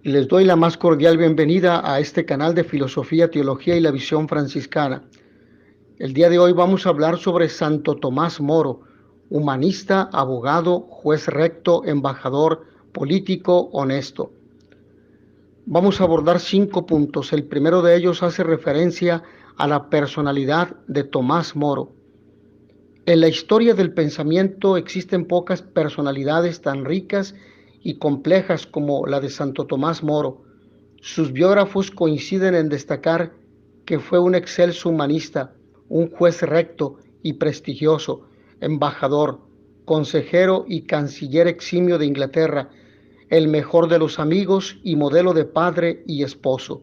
Les doy la más cordial bienvenida a este canal de Filosofía, Teología y la Visión Franciscana. El día de hoy vamos a hablar sobre Santo Tomás Moro, humanista, abogado, juez recto, embajador, político, honesto. Vamos a abordar 5 puntos. El primero de ellos hace referencia a la personalidad de Tomás Moro. En la historia del pensamiento existen pocas personalidades tan ricas y complejas como la de Santo Tomás Moro. Sus biógrafos coinciden en destacar que fue un excelso humanista, un juez recto y prestigioso, embajador, consejero y canciller eximio de Inglaterra, el mejor de los amigos y modelo de padre y esposo.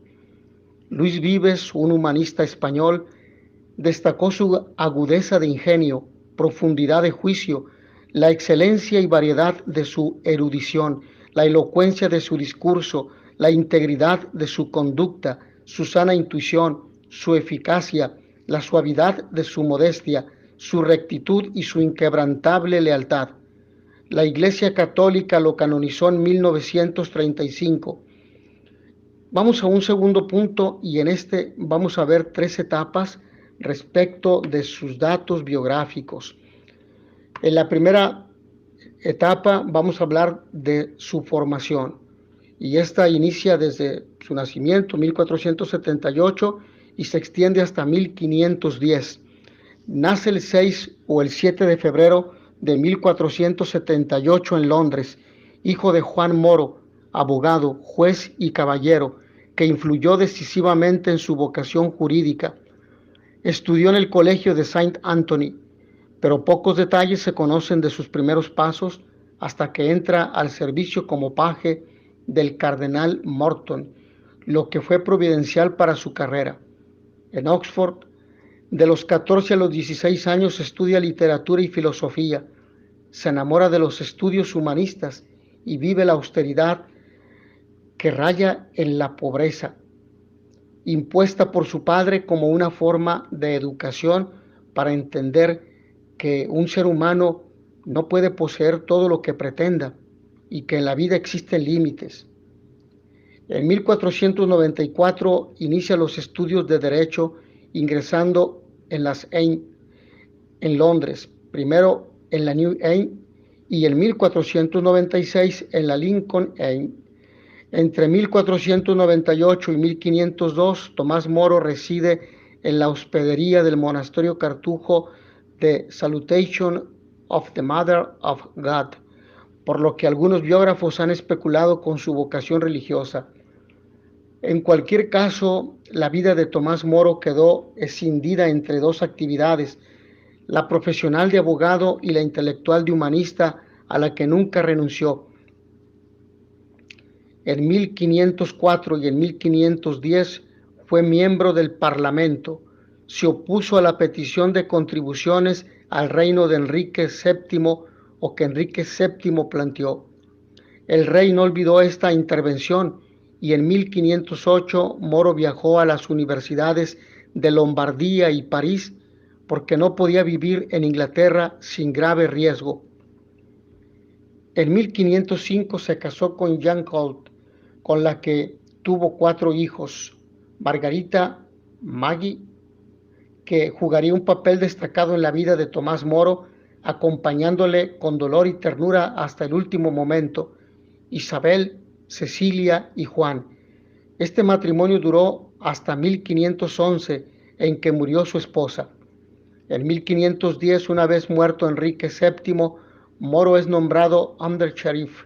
Luis Vives, un humanista español, destacó su agudeza de ingenio, profundidad de juicio, la excelencia y variedad de su erudición, la elocuencia de su discurso, la integridad de su conducta, su sana intuición, su eficacia, la suavidad de su modestia, su rectitud y su inquebrantable lealtad. La Iglesia Católica lo canonizó en 1935. Vamos a un segundo punto y en este vamos a ver 3 etapas respecto de sus datos biográficos. En la primera etapa vamos a hablar de su formación y esta inicia desde su nacimiento, 1478, y se extiende hasta 1510. Nace el 6 o el 7 de febrero de 1478 en Londres, hijo de Juan Moro, abogado, juez y caballero, que influyó decisivamente en su vocación jurídica. Estudió en el colegio de Saint Anthony, pero pocos detalles se conocen de sus primeros pasos hasta que entra al servicio como paje del cardenal Morton, lo que fue providencial para su carrera. En Oxford, de los 14 a los 16 años estudia literatura y filosofía, se enamora de los estudios humanistas y vive la austeridad que raya en la pobreza, impuesta por su padre como una forma de educación para entender que un ser humano no puede poseer todo lo que pretenda y que en la vida existen límites. En 1494 inicia los estudios de Derecho ingresando en las en Londres, primero en la New Inn y en 1496 en la Lincoln Inn. Entre 1498 y 1502, Tomás Moro reside en la hospedería del monasterio cartujo de Salutation of the Mother of God, por lo que algunos biógrafos han especulado con su vocación religiosa. En cualquier caso, la vida de Tomás Moro quedó escindida entre 2 actividades, la profesional de abogado y la intelectual de humanista, a la que nunca renunció. En 1504 y en 1510 fue miembro del Parlamento. Se opuso a la petición de contribuciones al reino de Enrique VII o que Enrique VII planteó. El rey no olvidó esta intervención y en 1508 Moro viajó a las universidades de Lombardía y París porque no podía vivir en Inglaterra sin grave riesgo. En 1505 se casó con Jeanne Colt, con la que tuvo 4 hijos, Margarita, Maggie, que jugaría un papel destacado en la vida de Tomás Moro, acompañándole con dolor y ternura hasta el último momento, Isabel, Cecilia y Juan. Este matrimonio duró hasta 1511, en que murió su esposa. En 1510, una vez muerto Enrique VII, Moro es nombrado Under-Sheriff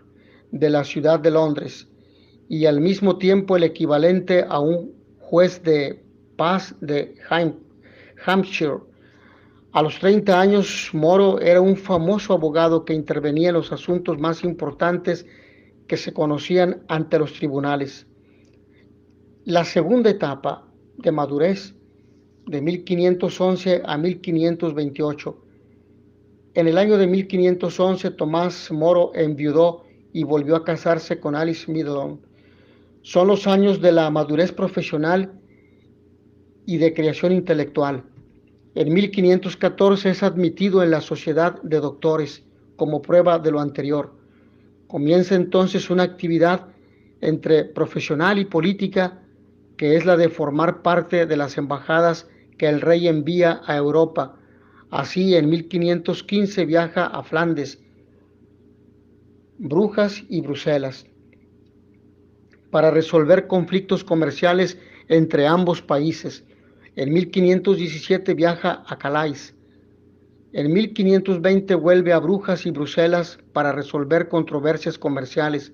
de la ciudad de Londres y al mismo tiempo el equivalente a un juez de paz de Hampshire. A los 30 años, Moro era un famoso abogado que intervenía en los asuntos más importantes que se conocían ante los tribunales. La segunda etapa de madurez, de 1511 a 1528. En el año de 1511, Tomás Moro enviudó y volvió a casarse con Alice Middleton. Son los años de la madurez profesional y de creación intelectual. En 1514 es admitido en la Sociedad de Doctores como prueba de lo anterior. Comienza entonces una actividad entre profesional y política, que es la de formar parte de las embajadas que el rey envía a Europa. Así, en 1515 viaja a Flandes, Brujas y Bruselas para resolver conflictos comerciales entre ambos países. En 1517 viaja a Calais. En 1520 vuelve a Brujas y Bruselas para resolver controversias comerciales.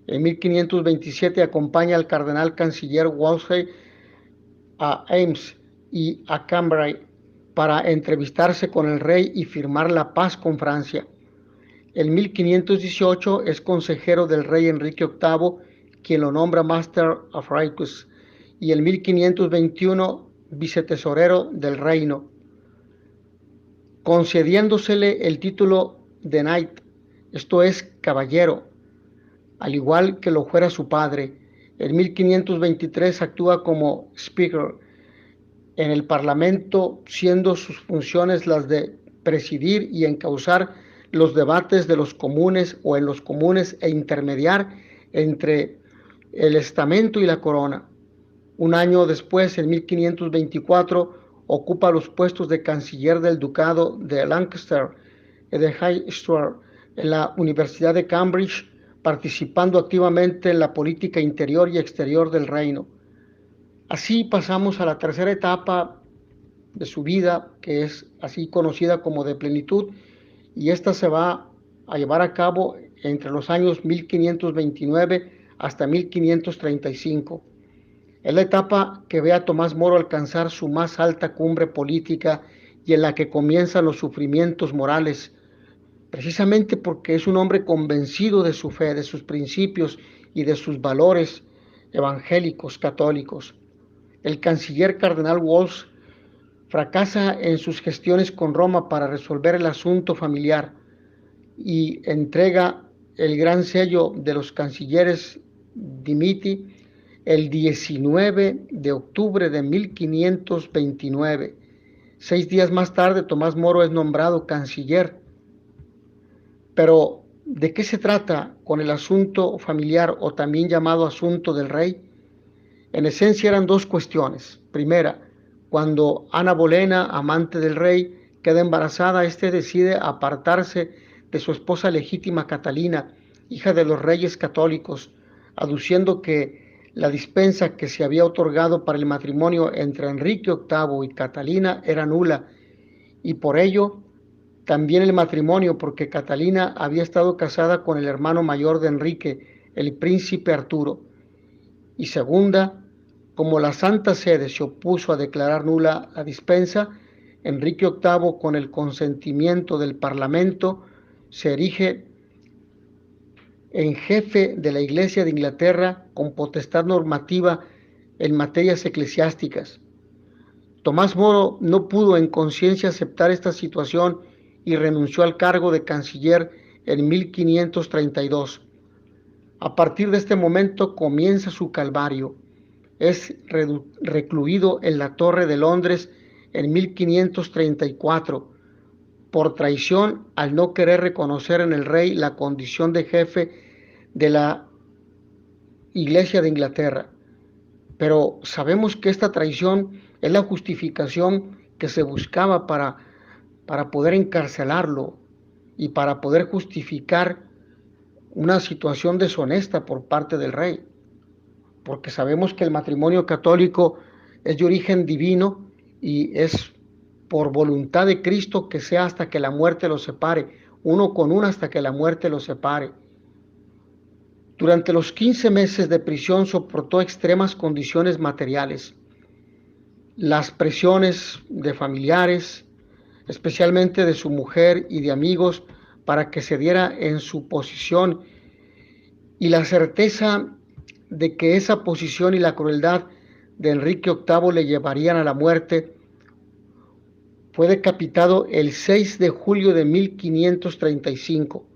En 1527 acompaña al cardenal canciller Wolsey a Ames y a Cambrai para entrevistarse con el rey y firmar la paz con Francia. En 1518 es consejero del rey Enrique VIII, quien lo nombra Master of Righteousness, y en 1521 vicetesorero del reino, concediéndosele el título de Knight, esto es caballero, al igual que lo fuera su padre. En 1523 actúa como Speaker en el Parlamento, siendo sus funciones las de presidir y encauzar los debates de los comunes o en los comunes e intermediar entre el estamento y la corona. Un año después, en 1524, ocupa los puestos de canciller del ducado de Lancaster y de High Steward en la Universidad de Cambridge, participando activamente en la política interior y exterior del reino. Así pasamos a la tercera etapa de su vida, que es así conocida como de plenitud, y esta se va a llevar a cabo entre los años 1529 hasta 1535. Es la etapa que ve a Tomás Moro alcanzar su más alta cumbre política y en la que comienzan los sufrimientos morales, precisamente porque es un hombre convencido de su fe, de sus principios y de sus valores evangélicos católicos. El canciller cardenal Wolsey fracasa en sus gestiones con Roma para resolver el asunto familiar y entrega el gran sello de los cancilleres Dimiti el 19 de octubre de 1529. 6 días más tarde, Tomás Moro es nombrado canciller. Pero, ¿de qué se trata con el asunto familiar o también llamado asunto del rey? En esencia eran dos cuestiones. Primera, cuando Ana Bolena, amante del rey, queda embarazada, éste decide apartarse de su esposa legítima Catalina, hija de los reyes católicos, aduciendo que la dispensa que se había otorgado para el matrimonio entre Enrique VIII y Catalina era nula, y por ello también el matrimonio, porque Catalina había estado casada con el hermano mayor de Enrique, el príncipe Arturo. Y segunda, como la Santa Sede se opuso a declarar nula la dispensa, Enrique VIII, con el consentimiento del Parlamento, se erige en jefe de la Iglesia de Inglaterra con potestad normativa en materias eclesiásticas. Tomás Moro no pudo en conciencia aceptar esta situación y renunció al cargo de canciller en 1532. A partir de este momento comienza su calvario. Es recluido en la Torre de Londres en 1534 por traición al no querer reconocer en el rey la condición de jefe de la Iglesia de Inglaterra. Pero sabemos que esta traición es la justificación que se buscaba para poder encarcelarlo y para poder justificar una situación deshonesta por parte del rey, porque sabemos que el matrimonio católico es de origen divino y es por voluntad de Cristo que sea hasta que la muerte los separe, uno con uno hasta que la muerte los separe. Durante los 15 meses de prisión soportó extremas condiciones materiales, las presiones de familiares, especialmente de su mujer y de amigos, para que cediera en su posición, y la certeza de que esa posición y la crueldad de Enrique VIII le llevarían a la muerte. Fue decapitado el 6 de julio de 1535.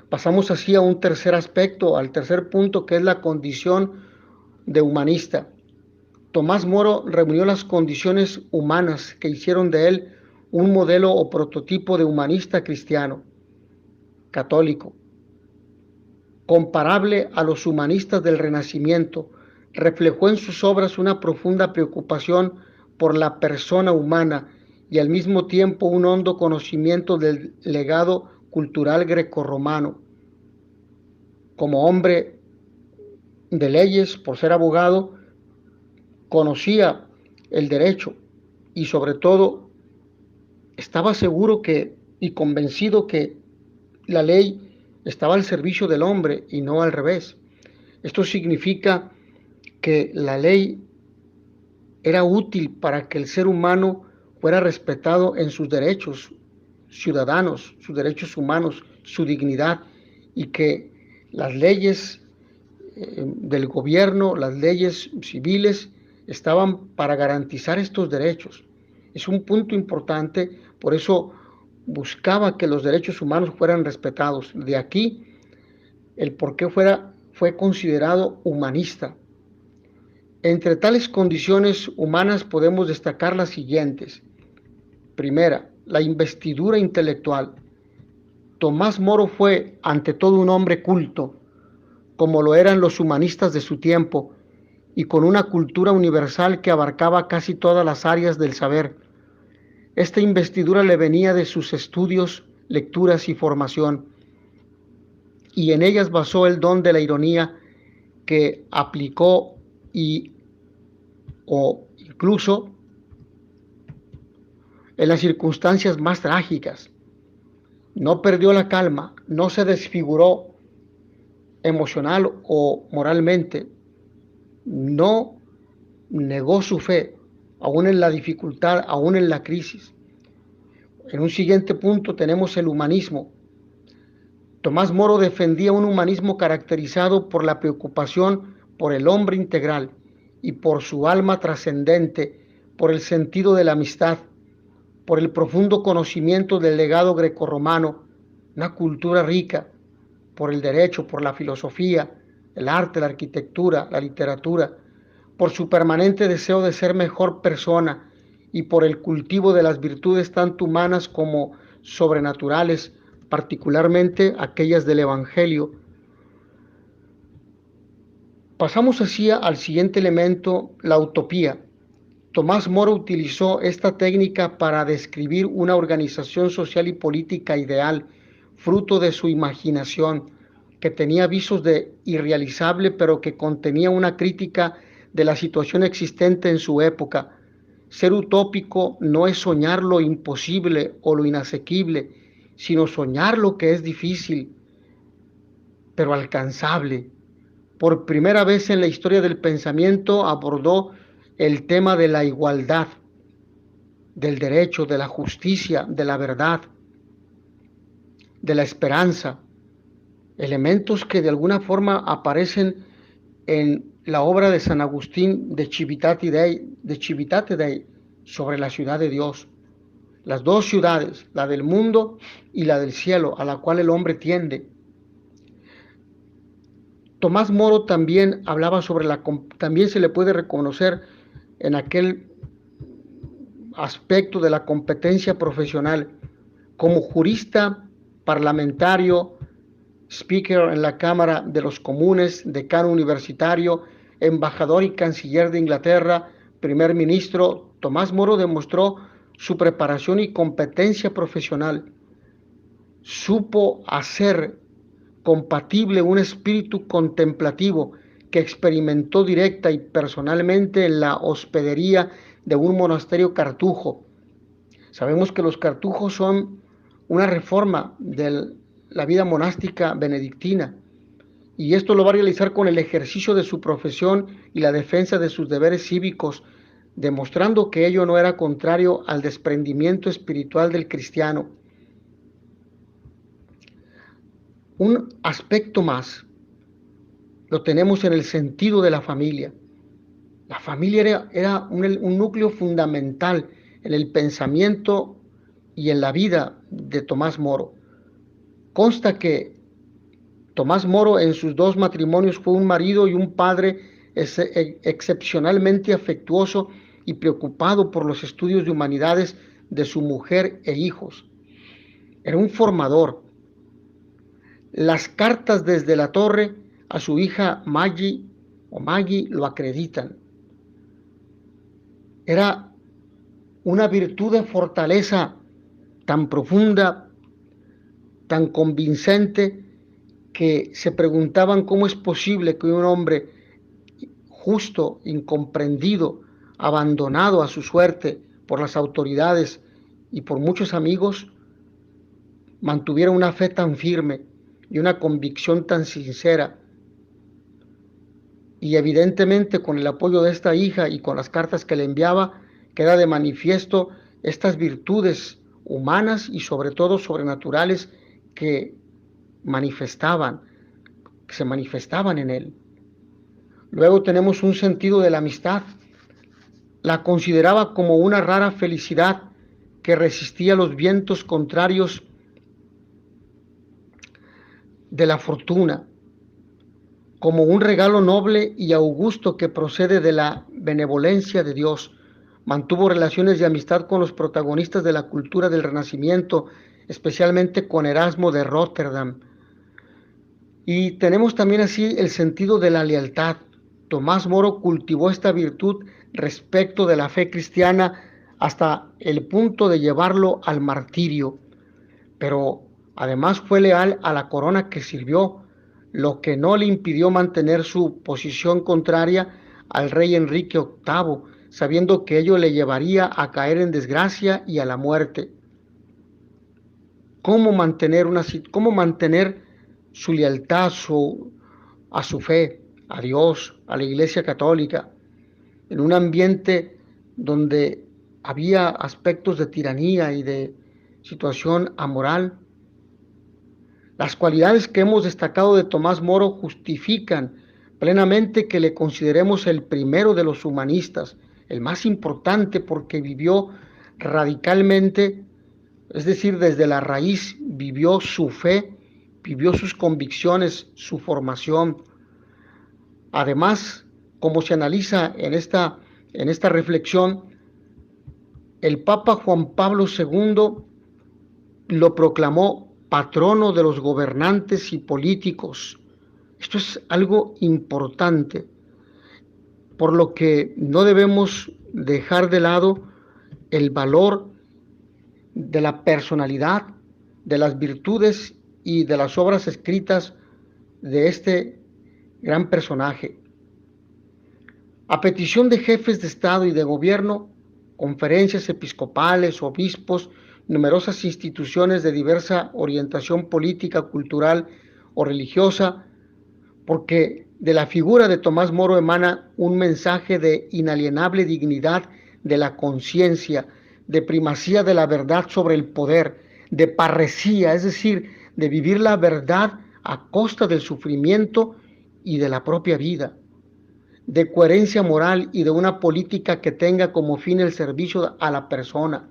Pasamos así a un tercer aspecto, al tercer punto, que es la condición de humanista. Tomás Moro reunió las condiciones humanas que hicieron de él un modelo o prototipo de humanista cristiano, católico. comparable a los humanistas del Renacimiento. Reflejó en sus obras una profunda preocupación por la persona humana y al mismo tiempo un hondo conocimiento del legado cultural grecorromano. Como hombre de leyes, por ser abogado, conocía el derecho y sobre todo estaba seguro y convencido que la ley estaba al servicio del hombre y no al revés. Esto significa que la ley era útil para que el ser humano fuera respetado en sus derechos ciudadanos, sus derechos humanos, su dignidad, y que las leyes del gobierno, las leyes civiles, estaban para garantizar estos derechos. Es un punto importante, por eso buscaba que los derechos humanos fueran respetados. De aquí el por qué fue considerado humanista. Entre tales condiciones humanas podemos destacar las siguientes. Primera, la investidura intelectual. Tomás Moro fue, ante todo, un hombre culto, como lo eran los humanistas de su tiempo, y con una cultura universal que abarcaba casi todas las áreas del saber. Esta investidura le venía de sus estudios, lecturas y formación, y en ellas basó el don de la ironía que aplicó o incluso en las circunstancias más trágicas. No perdió la calma, no se desfiguró emocional o moralmente, no negó su fe, aún en la dificultad, aún en la crisis. En un siguiente punto tenemos el humanismo. Tomás Moro defendía un humanismo caracterizado por la preocupación por el hombre integral y por su alma trascendente, por el sentido de la amistad, por el profundo conocimiento del legado grecorromano, una cultura rica, por el derecho, por la filosofía, el arte, la arquitectura, la literatura, por su permanente deseo de ser mejor persona y por el cultivo de las virtudes tanto humanas como sobrenaturales, particularmente aquellas del Evangelio. Pasamos así al siguiente elemento, la utopía. Tomás Moro utilizó esta técnica para describir una organización social y política ideal, fruto de su imaginación, que tenía visos de irrealizable, pero que contenía una crítica de la situación existente en su época. Ser utópico no es soñar lo imposible o lo inasequible, sino soñar lo que es difícil, pero alcanzable. Por primera vez en la historia del pensamiento abordó el tema de la igualdad, del derecho, de la justicia, de la verdad, de la esperanza, elementos que de alguna forma aparecen en la obra de San Agustín de Civitate Dei, sobre la ciudad de Dios. Las dos ciudades, la del mundo y la del cielo, a la cual el hombre tiende. Tomás Moro también hablaba también se le puede reconocer en aquel aspecto de la competencia profesional, como jurista, parlamentario, speaker en la Cámara de los Comunes, decano universitario, embajador y canciller de Inglaterra, primer ministro. Tomás Moro demostró su preparación y competencia profesional. Supo hacer compatible un espíritu contemplativo que experimentó directa y personalmente en la hospedería de un monasterio cartujo. Sabemos que los cartujos son una reforma de la vida monástica benedictina, y esto lo va a realizar con el ejercicio de su profesión y la defensa de sus deberes cívicos, demostrando que ello no era contrario al desprendimiento espiritual del cristiano. Un aspecto más lo tenemos en el sentido de la familia. La familia era un núcleo fundamental en el pensamiento y en la vida de Tomás Moro. Consta que Tomás Moro en sus dos matrimonios fue un marido y un padre excepcionalmente afectuoso y preocupado por los estudios de humanidades de su mujer e hijos. Era un formador. Las cartas desde la torre a su hija Maggie lo acreditan. Era una virtud de fortaleza tan profunda, tan convincente, que se preguntaban cómo es posible que un hombre justo, incomprendido, abandonado a su suerte por las autoridades y por muchos amigos, mantuviera una fe tan firme y una convicción tan sincera. Y evidentemente con el apoyo de esta hija y con las cartas que le enviaba, queda de manifiesto estas virtudes humanas y sobre todo sobrenaturales que se manifestaban en él. Luego tenemos un sentido de la amistad. La consideraba como una rara felicidad que resistía los vientos contrarios de la fortuna, como un regalo noble y augusto que procede de la benevolencia de Dios. Mantuvo relaciones de amistad con los protagonistas de la cultura del Renacimiento, especialmente con Erasmo de Róterdam. Y tenemos también así el sentido de la lealtad. Tomás Moro cultivó esta virtud respecto de la fe cristiana hasta el punto de llevarlo al martirio, pero además fue leal a la corona que sirvió, lo que no le impidió mantener su posición contraria al rey Enrique VIII, sabiendo que ello le llevaría a caer en desgracia y a la muerte. ¿Cómo mantener su lealtad a su fe, a Dios, a la Iglesia Católica, en un ambiente donde había aspectos de tiranía y de situación amoral? Las cualidades que hemos destacado de Tomás Moro justifican plenamente que le consideremos el primero de los humanistas, el más importante, porque vivió radicalmente, es decir, desde la raíz, vivió su fe, vivió sus convicciones, su formación. Además, como se analiza en esta reflexión, el Papa Juan Pablo II lo proclamó patrono de los gobernantes y políticos. Esto es algo importante, por lo que no debemos dejar de lado el valor de la personalidad, de las virtudes y de las obras escritas de este gran personaje. A petición de jefes de Estado y de gobierno, conferencias episcopales, obispos, numerosas instituciones de diversa orientación política, cultural o religiosa, porque de la figura de Tomás Moro emana un mensaje de inalienable dignidad de la conciencia, de primacía de la verdad sobre el poder, de parresía, es decir, de vivir la verdad a costa del sufrimiento y de la propia vida, de coherencia moral y de una política que tenga como fin el servicio a la persona,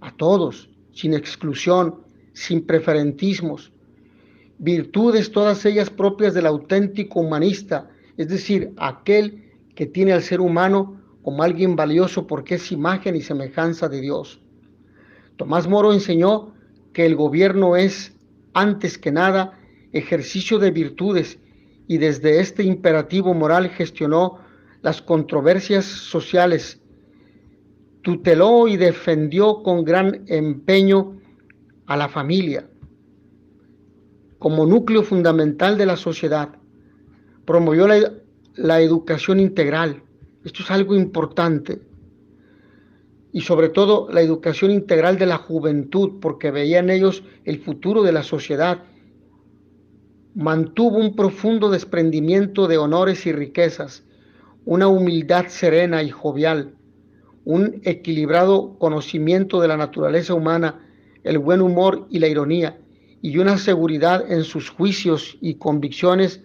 a todos, sin exclusión, sin preferentismos. Virtudes todas ellas propias del auténtico humanista, es decir, aquel que tiene al ser humano como alguien valioso porque es imagen y semejanza de Dios. Tomás Moro enseñó que el gobierno es, antes que nada, ejercicio de virtudes, y desde este imperativo moral gestionó las controversias sociales, tuteló y defendió con gran empeño a la familia como núcleo fundamental de la sociedad. Promovió la educación integral. Esto es algo importante. Y sobre todo la educación integral de la juventud, porque veía en ellos el futuro de la sociedad. Mantuvo un profundo desprendimiento de honores y riquezas, una humildad serena y jovial, un equilibrado conocimiento de la naturaleza humana, el buen humor y la ironía, y una seguridad en sus juicios y convicciones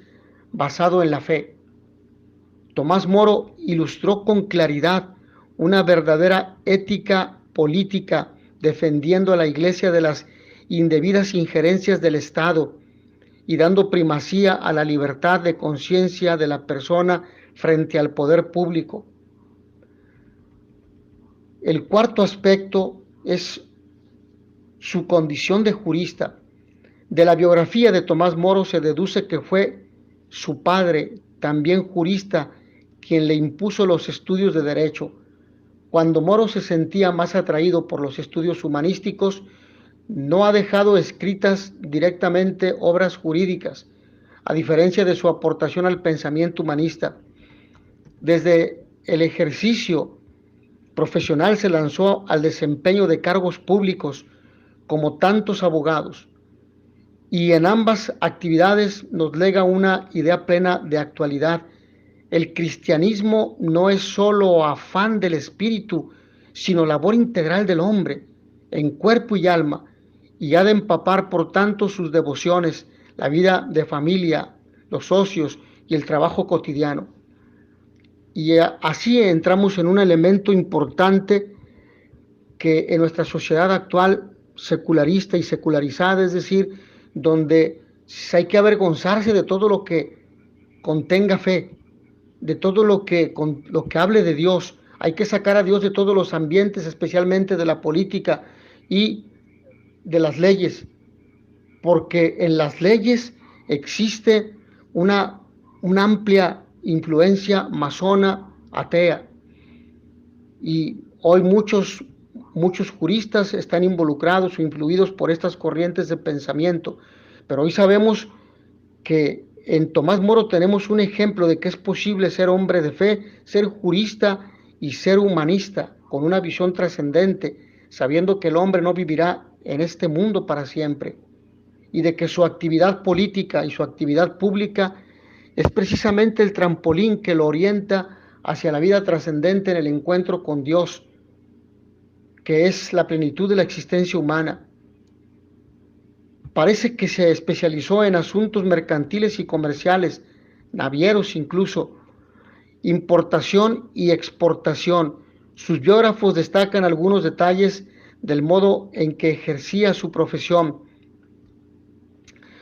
basado en la fe. Tomás Moro ilustró con claridad una verdadera ética política, defendiendo a la Iglesia de las indebidas injerencias del Estado y dando primacía a la libertad de conciencia de la persona frente al poder público. El cuarto aspecto es su condición de jurista. De la biografía de Tomás Moro se deduce que fue su padre, también jurista, quien le impuso los estudios de derecho. Cuando Moro se sentía más atraído por los estudios humanísticos, no ha dejado escritas directamente obras jurídicas, a diferencia de su aportación al pensamiento humanista. Desde el ejercicio profesional se lanzó al desempeño de cargos públicos como tantos abogados, y en ambas actividades nos lega una idea plena de actualidad. El cristianismo no es solo afán del espíritu, sino labor integral del hombre, en cuerpo y alma, y ha de empapar por tanto sus devociones, la vida de familia, los ocios y el trabajo cotidiano. Y así entramos en un elemento importante que en nuestra sociedad actual secularista y secularizada, es decir, donde hay que avergonzarse de todo lo que contenga fe, de todo lo que hable de Dios. Hay que sacar a Dios de todos los ambientes, especialmente de la política y de las leyes, porque en las leyes existe una amplia influencia masona, atea, y hoy muchos juristas están involucrados o influidos por estas corrientes de pensamiento, pero hoy sabemos que en Tomás Moro tenemos un ejemplo de que es posible ser hombre de fe, ser jurista y ser humanista, con una visión trascendente, sabiendo que el hombre no vivirá en este mundo para siempre, y de que su actividad política y su actividad pública es precisamente el trampolín que lo orienta hacia la vida trascendente en el encuentro con Dios, que es la plenitud de la existencia humana. Parece que se especializó en asuntos mercantiles y comerciales, navieros incluso, importación y exportación. Sus biógrafos destacan algunos detalles del modo en que ejercía su profesión,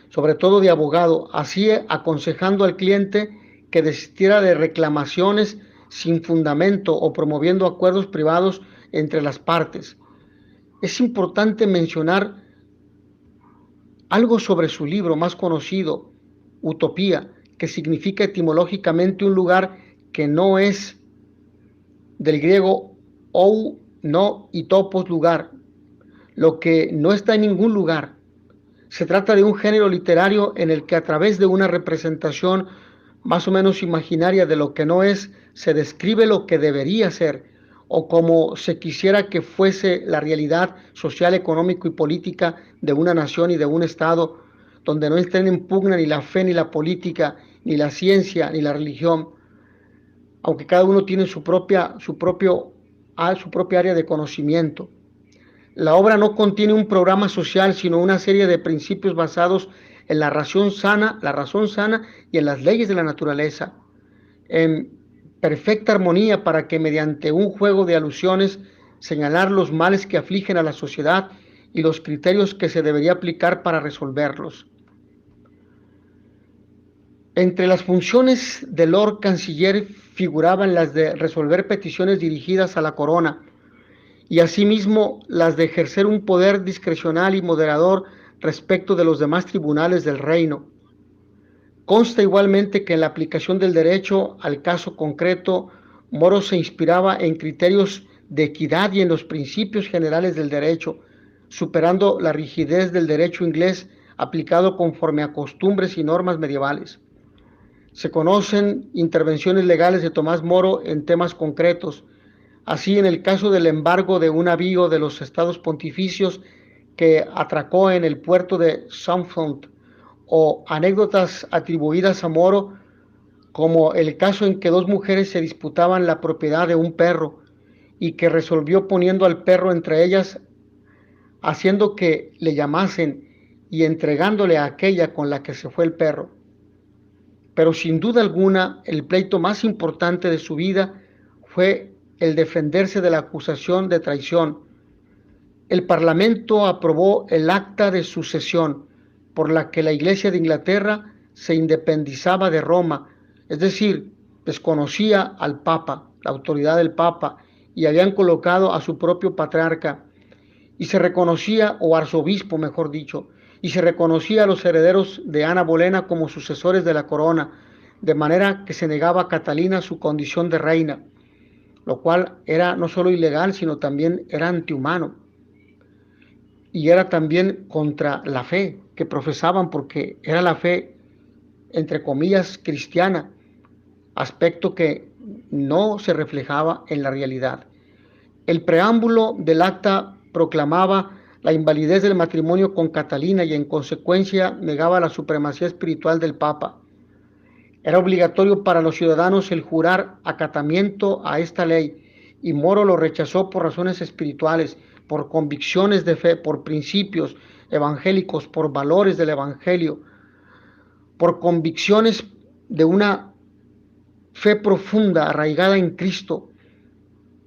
sobre todo de abogado, así aconsejando al cliente que desistiera de reclamaciones sin fundamento o promoviendo acuerdos privados entre las partes. Es importante mencionar algo sobre su libro más conocido, Utopía, que significa etimológicamente un lugar que no es, del griego ou, no, y topos, lugar, lo que no está en ningún lugar. Se trata de un género literario en el que a través de una representación más o menos imaginaria de lo que no es, se describe lo que debería ser, o como se quisiera que fuese la realidad social, económico y política de una nación y de un estado, donde no estén en pugna ni la fe, ni la política, ni la ciencia, ni la religión, aunque cada uno tiene su propia área de conocimiento. La obra no contiene un programa social, sino una serie de principios basados en la razón sana y en las leyes de la naturaleza, en perfecta armonía, para que mediante un juego de alusiones señalar los males que afligen a la sociedad y los criterios que se debería aplicar para resolverlos. Entre las funciones del Lord Canciller figuraban las de resolver peticiones dirigidas a la corona, y asimismo las de ejercer un poder discrecional y moderador respecto de los demás tribunales del reino. Consta igualmente que en la aplicación del derecho al caso concreto, Moro se inspiraba en criterios de equidad y en los principios generales del derecho, superando la rigidez del derecho inglés aplicado conforme a costumbres y normas medievales. Se conocen intervenciones legales de Tomás Moro en temas concretos. Así, en el caso del embargo de un navío de los estados pontificios que atracó en el puerto de Southampton, o anécdotas atribuidas a Moro, como el caso en que dos mujeres se disputaban la propiedad de un perro y que resolvió poniendo al perro entre ellas, haciendo que le llamasen y entregándole a aquella con la que se fue el perro. Pero sin duda alguna, el pleito más importante de su vida fue el defenderse de la acusación de traición. El Parlamento aprobó el acta de sucesión, por la que la Iglesia de Inglaterra se independizaba de Roma, es decir, desconocía al Papa, la autoridad del Papa, y habían colocado a su propio patriarca, y se reconocía, o arzobispo mejor dicho, y se reconocía a los herederos de Ana Bolena como sucesores de la corona, de manera que se negaba a Catalina su condición de reina, lo cual era no solo ilegal, sino también era antihumano. Y era también contra la fe que profesaban, porque era la fe, entre comillas, cristiana, aspecto que no se reflejaba en la realidad. El preámbulo del acta proclamaba la invalidez del matrimonio con Catalina y en consecuencia negaba la supremacía espiritual del Papa. Era obligatorio para los ciudadanos el jurar acatamiento a esta ley, y Moro lo rechazó por razones espirituales, por convicciones de fe, por principios evangélicos, por valores del evangelio, por convicciones de una fe profunda arraigada en Cristo,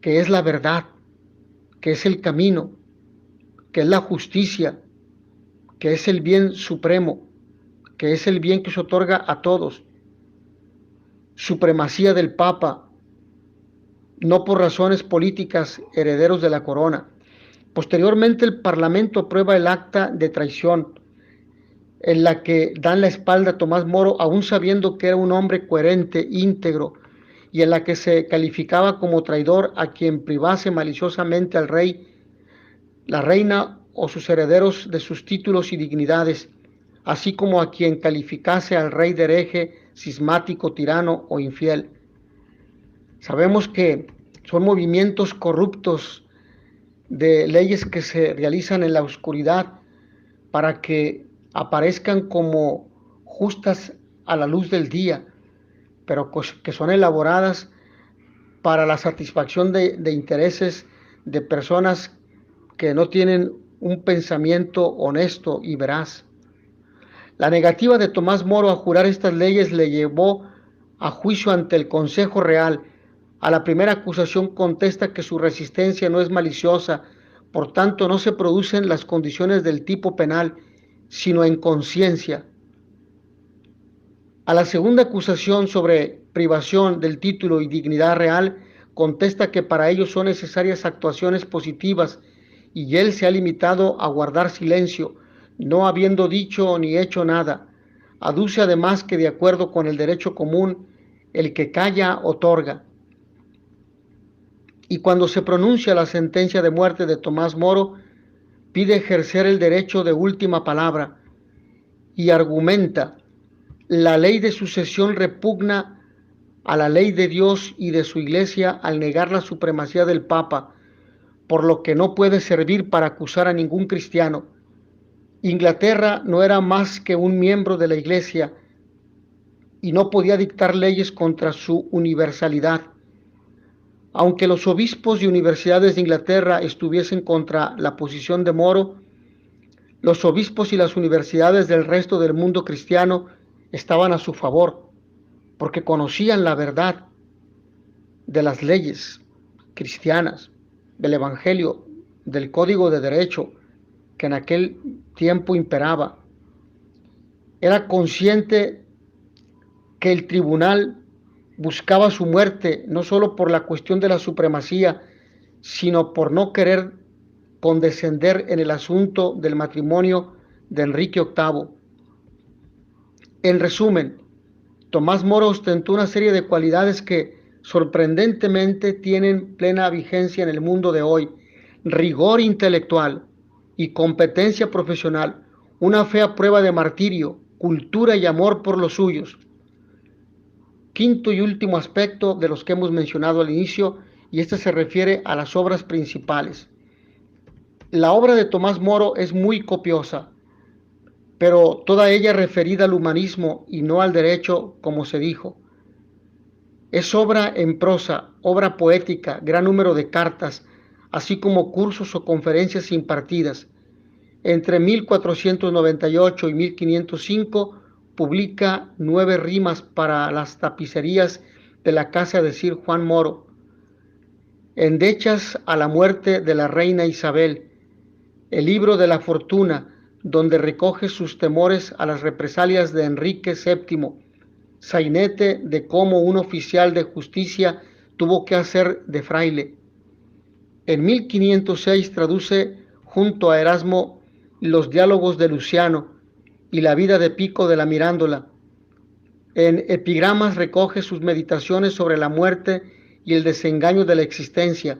que es la verdad, que es el camino, que es la justicia, que es el bien supremo, que es el bien que se otorga a todos. Supremacía del Papa, no por razones políticas, herederos de la corona. Posteriormente el Parlamento aprueba el acta de traición, en la que dan la espalda a Tomás Moro, aún sabiendo que era un hombre coherente, íntegro, y en la que se calificaba como traidor a quien privase maliciosamente al rey, la reina o sus herederos de sus títulos y dignidades, así como a quien calificase al rey de hereje, cismático, tirano o infiel. Sabemos que son movimientos corruptos de leyes que se realizan en la oscuridad para que aparezcan como justas a la luz del día, pero que son elaboradas para la satisfacción de intereses de personas que no tienen un pensamiento honesto y veraz. La negativa de Tomás Moro a jurar estas leyes le llevó a juicio ante el Consejo Real. A la primera acusación contesta que su resistencia no es maliciosa, por tanto no se producen las condiciones del tipo penal, sino en conciencia. A la segunda acusación sobre privación del título y dignidad real, contesta que para ello son necesarias actuaciones positivas y él se ha limitado a guardar silencio, no habiendo dicho ni hecho nada. Aduce además que de acuerdo con el derecho común, el que calla otorga. Y cuando se pronuncia la sentencia de muerte de Tomás Moro, pide ejercer el derecho de última palabra y argumenta: la ley de sucesión repugna a la ley de Dios y de su Iglesia al negar la supremacía del Papa, por lo que no puede servir para acusar a ningún cristiano. Inglaterra no era más que un miembro de la Iglesia y no podía dictar leyes contra su universalidad. Aunque los obispos y universidades de Inglaterra estuviesen contra la posición de Moro, los obispos y las universidades del resto del mundo cristiano estaban a su favor, porque conocían la verdad de las leyes cristianas, del Evangelio, del Código de Derecho que en aquel tiempo imperaba. Era consciente que el tribunal buscaba su muerte, no solo por la cuestión de la supremacía, sino por no querer condescender en el asunto del matrimonio de Enrique VIII. En resumen, Tomás Moro ostentó una serie de cualidades que sorprendentemente tienen plena vigencia en el mundo de hoy: rigor intelectual y competencia profesional, una fe a prueba de martirio, cultura y amor por los suyos. Quinto y último aspecto de los que hemos mencionado al inicio, y este se refiere a las obras principales. La obra de Tomás Moro es muy copiosa, pero toda ella referida al humanismo y no al derecho, como se dijo. Es obra en prosa, obra poética, gran número de cartas, así como cursos o conferencias impartidas. Entre 1498 y 1505 publica 9 rimas para las tapicerías de la casa de Sir Juan Moro, endechas a la muerte de la reina Isabel, el libro de la fortuna, donde recoge sus temores a las represalias de Enrique VII, sainete de cómo un oficial de justicia tuvo que hacer de fraile. En 1506 traduce junto a Erasmo los diálogos de Luciano y la vida de Pico de la Mirandola. En Epigramas recoge sus meditaciones sobre la muerte y el desengaño de la existencia,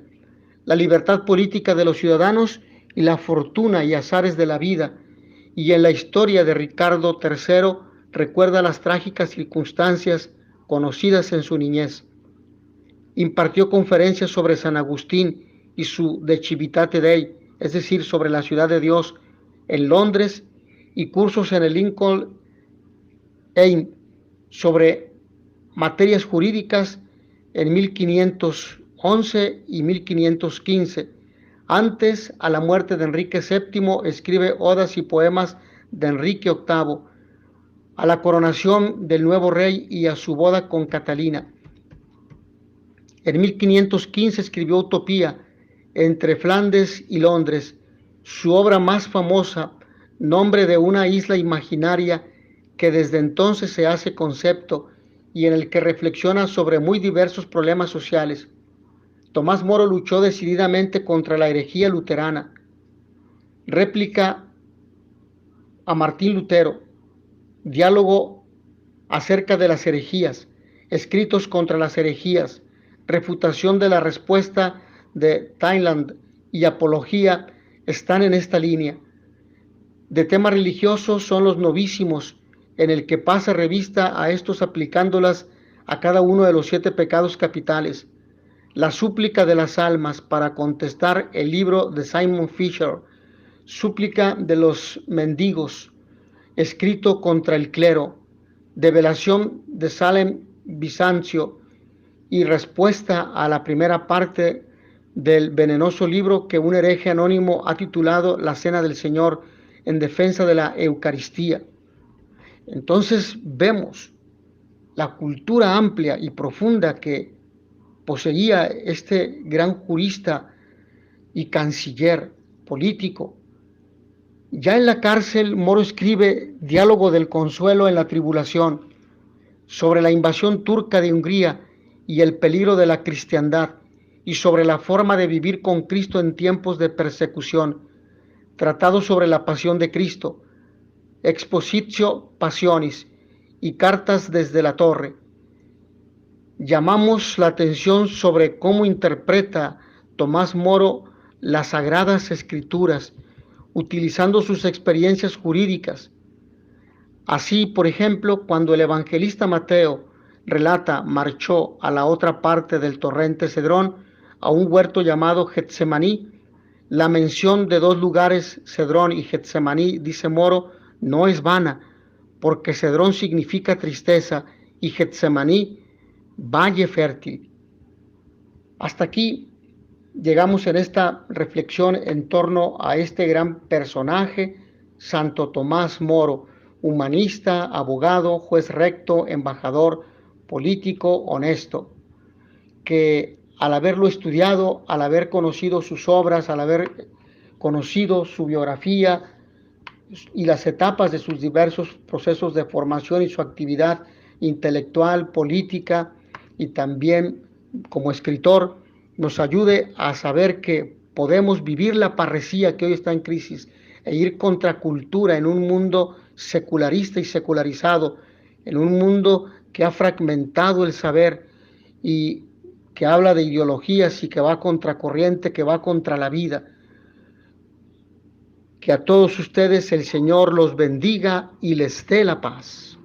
la libertad política de los ciudadanos y la fortuna y azares de la vida. Y en la historia de Ricardo III recuerda las trágicas circunstancias conocidas en su niñez. Impartió conferencias sobre San Agustín y su De Civitate Dei, es decir, sobre la ciudad de Dios, en Londres, y cursos en el Lincoln Inn sobre materias jurídicas en 1511 y 1515. Antes, a la muerte de Enrique VII, escribe odas y poemas de Enrique VIII, a la coronación del nuevo rey y a su boda con Catalina. En 1515 escribió Utopía, entre Flandes y Londres, su obra más famosa, Nombre de una isla imaginaria, que desde entonces se hace concepto y en el que reflexiona sobre muy diversos problemas sociales. Tomás Moro luchó decididamente contra la herejía luterana. Réplica a Martín Lutero, diálogo acerca de las herejías, escritos contra las herejías, refutación de la respuesta de Thailand y apología están en esta línea. De tema religioso son los novísimos, en el que pasa revista a estos aplicándolas a cada uno de los 7 pecados capitales. La súplica de las almas para contestar el libro de Simon Fisher, súplica de los mendigos, escrito contra el clero, develación de Salem Bizancio y respuesta a la primera parte del venenoso libro que un hereje anónimo ha titulado La Cena del Señor, en defensa de la Eucaristía. Entonces vemos la cultura amplia y profunda que poseía este gran jurista y canciller político. Ya en la cárcel, Moro escribe Diálogo del Consuelo en la Tribulación, sobre la invasión turca de Hungría y el peligro de la cristiandad, y sobre la forma de vivir con Cristo en tiempos de persecución. Tratado sobre la pasión de Cristo, Expositio Passionis y Cartas desde la Torre. Llamamos la atención sobre cómo interpreta Tomás Moro las Sagradas Escrituras, utilizando sus experiencias jurídicas. Así, por ejemplo, cuando el evangelista Mateo relata marchó a la otra parte del torrente Cedrón, a un huerto llamado Getsemaní, la mención de 2 lugares, Cedrón y Getsemaní, dice Moro, no es vana, porque Cedrón significa tristeza y Getsemaní, valle fértil. Hasta aquí llegamos en esta reflexión en torno a este gran personaje, Santo Tomás Moro, humanista, abogado, juez recto, embajador, político, honesto, que al haberlo estudiado, al haber conocido sus obras, al haber conocido su biografía y las etapas de sus diversos procesos de formación y su actividad intelectual, política y también como escritor, nos ayude a saber que podemos vivir la parresía que hoy está en crisis e ir contra cultura en un mundo secularista y secularizado, en un mundo que ha fragmentado el saber y que habla de ideologías y que va contra corriente, que va contra la vida. Que a todos ustedes el Señor los bendiga y les dé la paz.